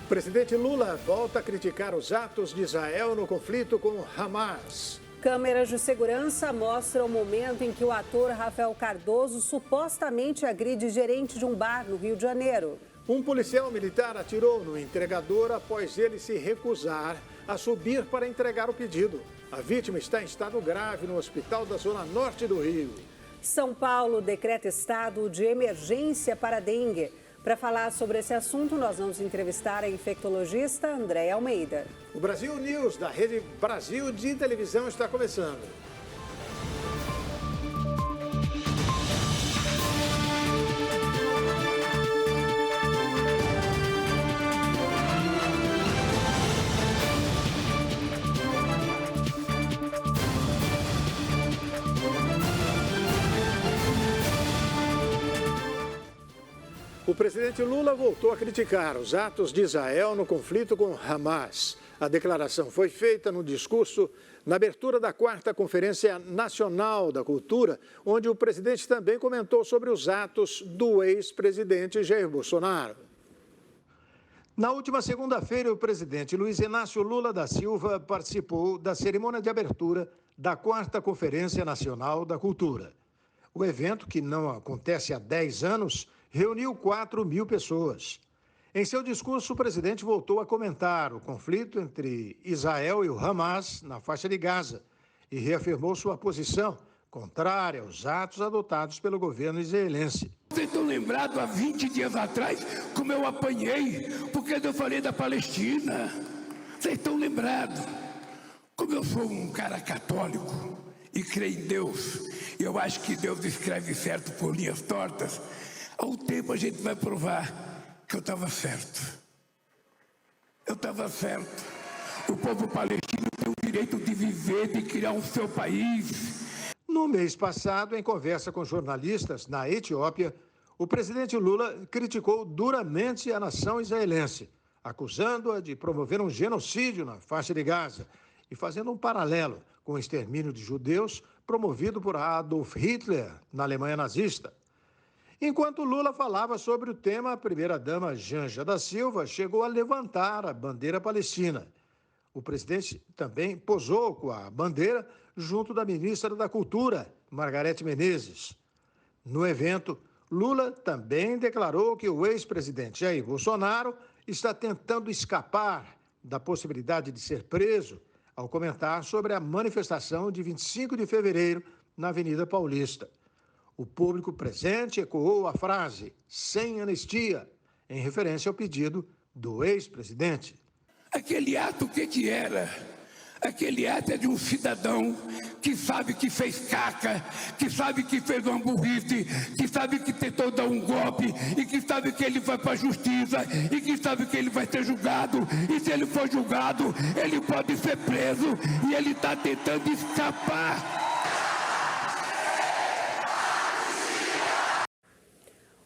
O presidente Lula volta a criticar os atos de Israel no conflito com Hamas. Câmeras de segurança mostram o momento em que o ator Rafael Cardoso supostamente agride gerente de um bar no Rio de Janeiro. Um policial militar atirou no entregador após ele se recusar a subir para entregar o pedido. A vítima está em estado grave no hospital da Zona Norte do Rio. São Paulo decreta estado de emergência para dengue. Para falar sobre esse assunto, nós vamos entrevistar a infectologista Andréia Almeida. O Brasil News, da Rede Brasil de televisão, está começando. O presidente Lula voltou a criticar os atos de Israel no conflito com Hamas. A declaração foi feita no discurso na abertura da 4ª Conferência Nacional da Cultura, onde o presidente também comentou sobre os atos do ex-presidente Jair Bolsonaro. Na última segunda-feira, o presidente Luiz Inácio Lula da Silva participou da cerimônia de abertura da 4ª Conferência Nacional da Cultura. O evento, que não acontece há 10 anos, reuniu 4.000 pessoas. Em seu discurso, o presidente voltou a comentar o conflito entre Israel e o Hamas na faixa de Gaza e reafirmou sua posição contrária aos atos adotados pelo governo israelense. Vocês estão lembrados há 20 dias atrás como eu apanhei porque eu falei da Palestina? Vocês estão lembrados? Como eu sou um cara católico e creio em Deus, e eu acho que Deus escreve certo por linhas tortas, ao tempo a gente vai provar que eu estava certo. Eu estava certo. O povo palestino tem o direito de viver, de criar um seu país. No mês passado, em conversa com jornalistas na Etiópia, o presidente Lula criticou duramente a nação israelense, acusando-a de promover um genocídio na faixa de Gaza e fazendo um paralelo com o extermínio de judeus promovido por Adolf Hitler na Alemanha nazista. Enquanto Lula falava sobre o tema, a primeira-dama Janja da Silva chegou a levantar a bandeira palestina. O presidente também posou com a bandeira junto da ministra da Cultura, Margarete Menezes. No evento, Lula também declarou que o ex-presidente Jair Bolsonaro está tentando escapar da possibilidade de ser preso ao comentar sobre a manifestação de 25 de fevereiro na Avenida Paulista. O público presente ecoou a frase "sem anistia", em referência ao pedido do ex-presidente. Aquele ato, o que era? Aquele ato é de um cidadão que sabe que fez caca, que sabe que fez uma burrice, que sabe que tentou dar um golpe e que sabe que ele vai para a justiça e que sabe que ele vai ser julgado. E se ele for julgado, ele pode ser preso e ele está tentando escapar.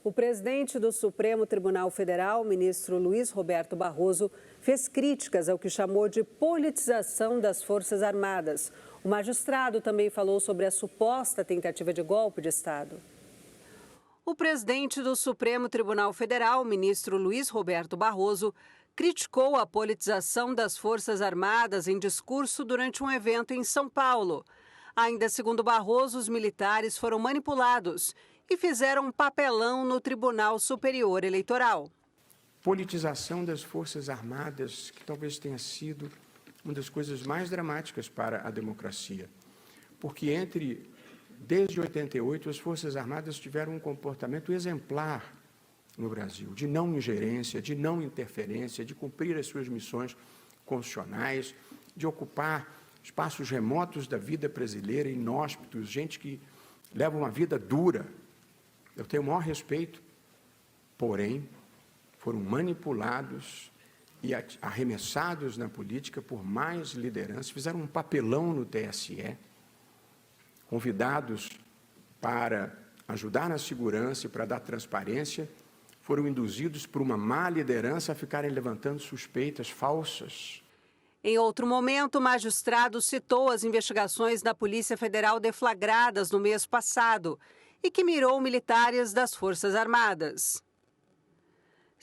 O presidente do Supremo Tribunal Federal, ministro Luiz Roberto Barroso, fez críticas ao que chamou de politização das Forças Armadas. O magistrado também falou sobre a suposta tentativa de golpe de Estado. O presidente do Supremo Tribunal Federal, ministro Luiz Roberto Barroso, criticou a politização das Forças Armadas em discurso durante um evento em São Paulo. Ainda segundo Barroso, os militares foram manipulados e fizeram um papelão no Tribunal Superior Eleitoral. Politização das Forças Armadas, que talvez tenha sido uma das coisas mais dramáticas para a democracia. Porque desde 88, as Forças Armadas tiveram um comportamento exemplar no Brasil, de não ingerência, de não interferência, de cumprir as suas missões constitucionais, de ocupar espaços remotos da vida brasileira, inóspitos, gente que leva uma vida dura. Eu tenho o maior respeito, porém, foram manipulados e arremessados na política por mais lideranças, fizeram um papelão no TSE, convidados para ajudar na segurança e para dar transparência, foram induzidos por uma má liderança a ficarem levantando suspeitas falsas. Em outro momento, o magistrado citou as investigações da Polícia Federal deflagradas no mês passado e que mirou militares das Forças Armadas.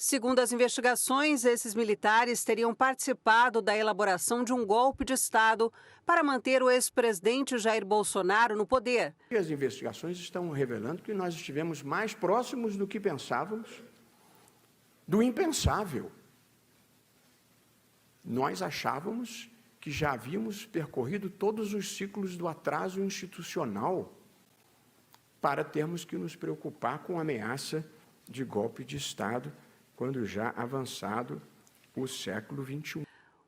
Segundo as investigações, esses militares teriam participado da elaboração de um golpe de Estado para manter o ex-presidente Jair Bolsonaro no poder. E as investigações estão revelando que nós estivemos mais próximos do que pensávamos, do impensável. Nós achávamos que já havíamos percorrido todos os ciclos do atraso institucional para termos que nos preocupar com a ameaça de golpe de Estado, quando já avançado o século XXI.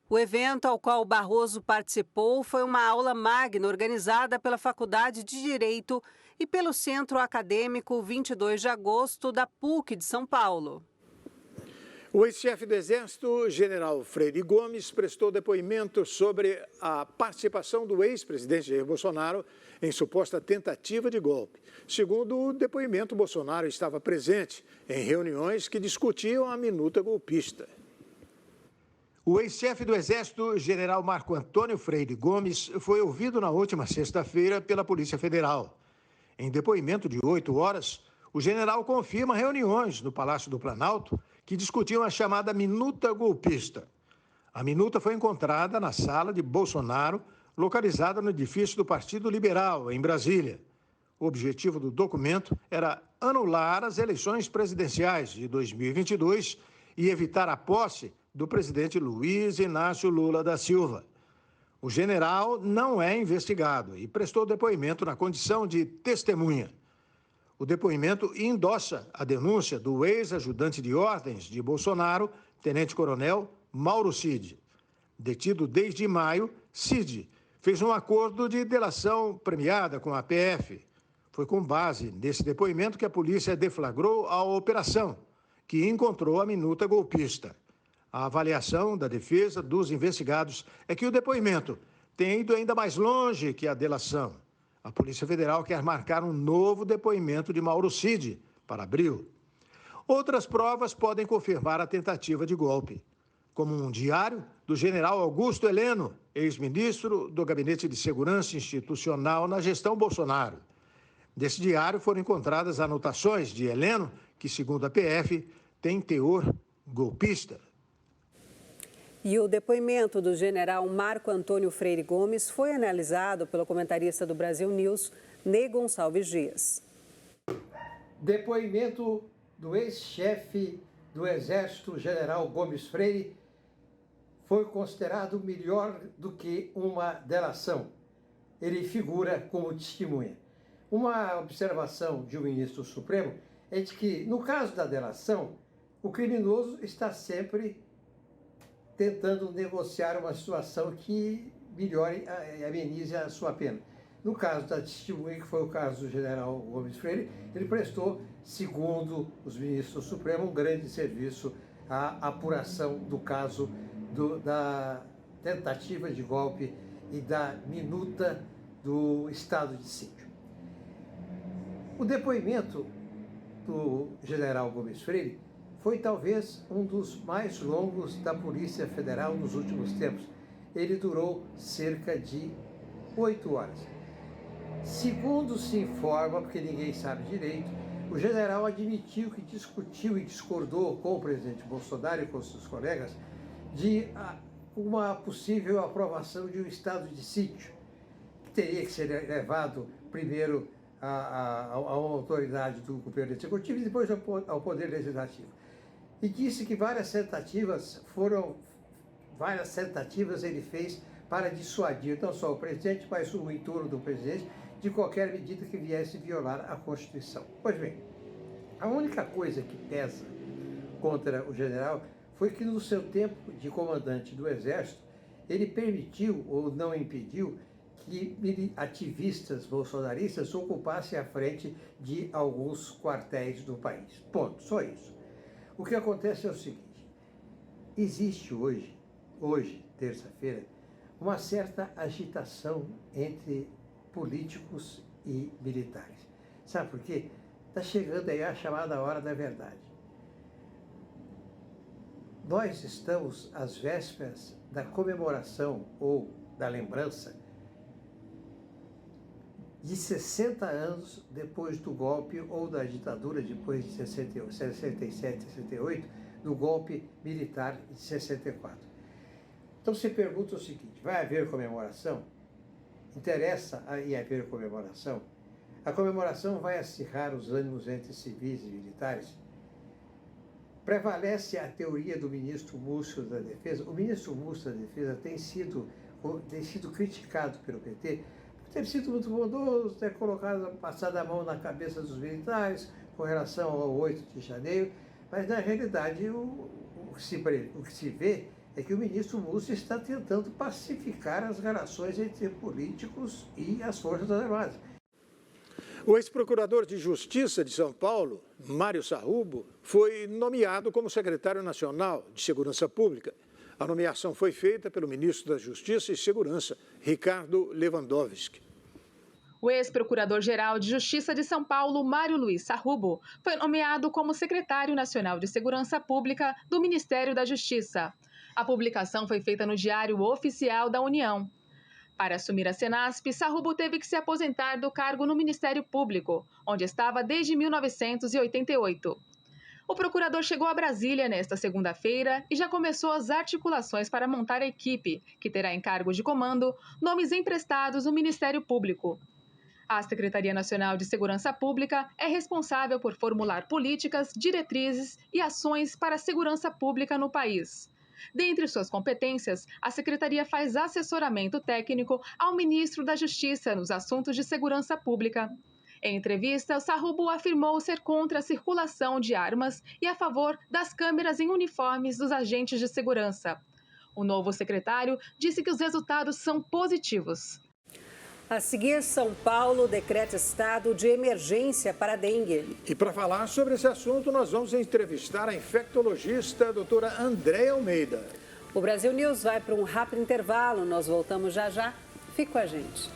O evento ao qual Barroso participou foi uma aula magna organizada pela Faculdade de Direito e pelo Centro Acadêmico 22 de Agosto da PUC de São Paulo. O ex-chefe do Exército, general Freire Gomes, prestou depoimento sobre a participação do ex-presidente Jair Bolsonaro em suposta tentativa de golpe. Segundo o depoimento, Bolsonaro estava presente em reuniões que discutiam a minuta golpista. O ex-chefe do Exército, general Marco Antônio Freire Gomes, foi ouvido na última sexta-feira pela Polícia Federal. Em depoimento de 8 horas, o general confirma reuniões no Palácio do Planalto que discutiam a chamada minuta golpista. A minuta foi encontrada na sala de Bolsonaro, localizada no edifício do Partido Liberal, em Brasília. O objetivo do documento era anular as eleições presidenciais de 2022 e evitar a posse do presidente Luiz Inácio Lula da Silva. O general não é investigado e prestou depoimento na condição de testemunha. O depoimento endossa a denúncia do ex-ajudante de ordens de Bolsonaro, tenente-coronel Mauro Cid. Detido desde maio, Cid fez um acordo de delação premiada com a PF. Foi com base nesse depoimento que a polícia deflagrou a operação, que encontrou a minuta golpista. A avaliação da defesa dos investigados é que o depoimento tem ido ainda mais longe que a delação. A Polícia Federal quer marcar um novo depoimento de Mauro Cid para abril. Outras provas podem confirmar a tentativa de golpe, como um diário do general Augusto Heleno, ex-ministro do Gabinete de Segurança Institucional na gestão Bolsonaro. Desse diário foram encontradas anotações de Heleno, que, segundo a PF, tem teor golpista. E o depoimento do general Marco Antônio Freire Gomes foi analisado pelo comentarista do Brasil News, Ney Gonçalves Dias. Depoimento do ex-chefe do Exército, general Gomes Freire, foi considerado melhor do que uma delação. Ele figura como testemunha. Uma observação de um ministro supremo é de que, no caso da delação, o criminoso está sempre tentando negociar uma situação que melhore e amenize a sua pena. No caso da testemunha, que foi o caso do general Gomes Freire, ele prestou, segundo os ministros supremos, um grande serviço à apuração do caso da tentativa de golpe e da minuta do estado de sítio. O depoimento do general Gomes Freire foi talvez um dos mais longos da Polícia Federal nos últimos tempos. Ele durou cerca de 8 horas. Segundo se informa, porque ninguém sabe direito, o general admitiu que discutiu e discordou com o presidente Bolsonaro e com seus colegas de uma possível aprovação de um estado de sítio, que teria que ser levado primeiro a uma autoridade do governo executivo e depois ao poder legislativo. E disse que várias tentativas ele fez para dissuadir não só o presidente, mas o entorno do presidente de qualquer medida que viesse violar a Constituição. Pois bem, a única coisa que pesa contra o general foi que no seu tempo de comandante do Exército, ele permitiu ou não impediu que ativistas bolsonaristas ocupassem a frente de alguns quartéis do país. Ponto, só isso. O que acontece é o seguinte: existe hoje, terça-feira, uma certa agitação entre políticos e militares. Sabe por quê? Está chegando aí a chamada hora da verdade. Nós estamos às vésperas da comemoração ou da lembrança de 60 anos depois do golpe ou da ditadura, depois de 67, 68, do golpe militar de 64. Então se pergunta o seguinte: vai haver comemoração? Interessa aí haver comemoração? A comemoração vai acirrar os ânimos entre civis e militares? Prevalece a teoria do ministro Múcio da Defesa. O ministro Múcio da Defesa tem sido criticado pelo PT por ter sido muito bondoso, ter passado a mão na cabeça dos militares com relação ao 8 de janeiro, mas na realidade o que se vê é que o ministro Múcio está tentando pacificar as relações entre políticos e as Forças Armadas. O ex-procurador de Justiça de São Paulo, Mário Sarrubo, foi nomeado como secretário nacional de Segurança Pública. A nomeação foi feita pelo ministro da Justiça e Segurança, Ricardo Lewandowski. O ex-procurador-geral de Justiça de São Paulo, Mário Luiz Sarrubo, foi nomeado como secretário nacional de Segurança Pública do Ministério da Justiça. A publicação foi feita no Diário Oficial da União. Para assumir a Cenasp, Sarrubo teve que se aposentar do cargo no Ministério Público, onde estava desde 1988. O procurador chegou a Brasília nesta segunda-feira e já começou as articulações para montar a equipe, que terá em cargo de comando nomes emprestados no Ministério Público. A Secretaria Nacional de Segurança Pública é responsável por formular políticas, diretrizes e ações para a segurança pública no país. Dentre suas competências, a Secretaria faz assessoramento técnico ao ministro da Justiça nos assuntos de segurança pública. Em entrevista, o Sarrubo afirmou ser contra a circulação de armas e a favor das câmeras em uniformes dos agentes de segurança. O novo secretário disse que os resultados são positivos. A seguir, São Paulo decreta estado de emergência para a dengue. E para falar sobre esse assunto, nós vamos entrevistar a infectologista, a doutora Andréia Almeida. O Brasil News vai para um rápido intervalo. Nós voltamos já já. Fique com a gente.